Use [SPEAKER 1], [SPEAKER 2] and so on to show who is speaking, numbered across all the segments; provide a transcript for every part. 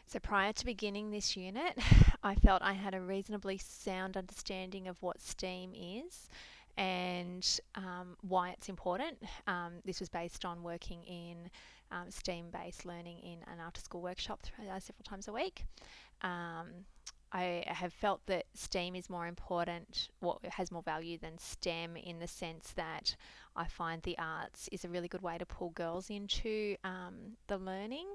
[SPEAKER 1] So prior to beginning this unit, I felt I had a reasonably sound understanding of what STEAM is and why it's important. This was based on working in STEAM-based learning in an after-school workshop several times a week. Um, I have felt that STEAM is more important, what has more value than STEM, in the sense that I find the arts is a really good way to pull girls into the learning,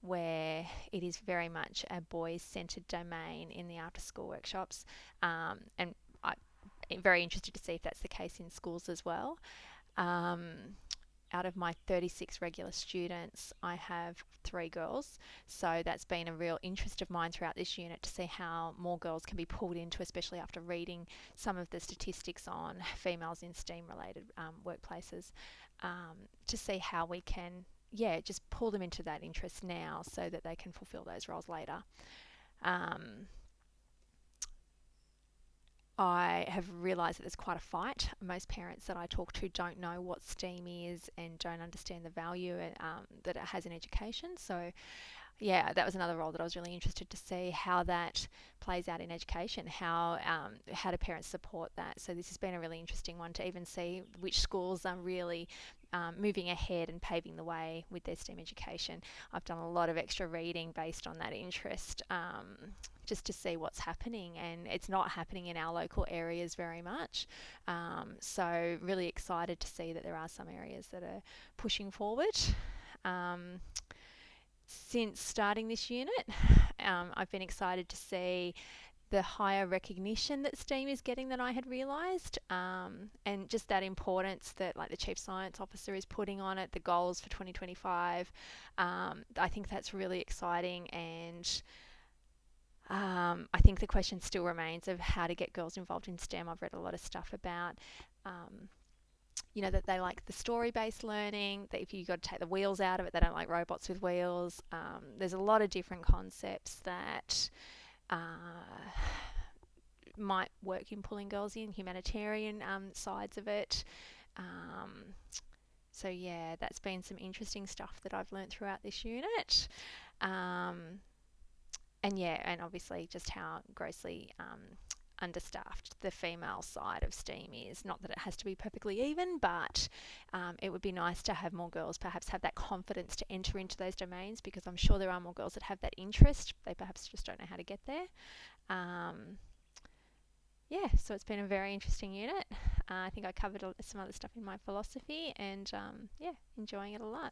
[SPEAKER 1] where it is very much a boys centered domain in the after school workshops. And I'm very interested to see if that's the case in schools as well. Um, Out of my 36 regular students, I have 3 girls. So that's been a real interest of mine throughout this unit to see how more girls can be pulled into, especially after reading some of the statistics on females in STEAM related workplaces, to see how we can, yeah, just pull them into that interest now so that they can fulfill those roles later. Um, I have realised that there's quite a fight. Most parents that I talk to don't know what STEAM is and don't understand the value that it has in education. So, yeah, that was another role that I was really interested to see how that plays out in education. How do parents support that? So this has been a really interesting one to even see which schools are really moving ahead and paving the way with their STEM education. I've done a lot of extra reading based on that interest, just to see what's happening, and it's not happening in our local areas very much. So really excited to see that there are some areas that are pushing forward. Um, since starting this unit, I've been excited to see the higher recognition that STEAM is getting than I had realised, and just that importance that like the Chief Science Officer is putting on it, the goals for 2025. I think that's really exciting, and I think the question still remains of how to get girls involved in STEM. I've read a lot of stuff about that they like the story-based learning, that if you've got to take the wheels out of it, they don't like robots with wheels. There's a lot of different concepts that might work in pulling girls in, humanitarian sides of it. Um, so yeah, that's been some interesting stuff that I've learned throughout this unit. Um, and yeah, and obviously just how grossly understaffed the female side of STEAM is. Not that it has to be perfectly even, but it would be nice to have more girls perhaps have that confidence to enter into those domains, because I'm sure there are more girls that have that interest. They perhaps just don't know how to get there. Um, yeah, so it's been a very interesting unit. I think I covered some other stuff in my philosophy, and yeah, enjoying it a lot.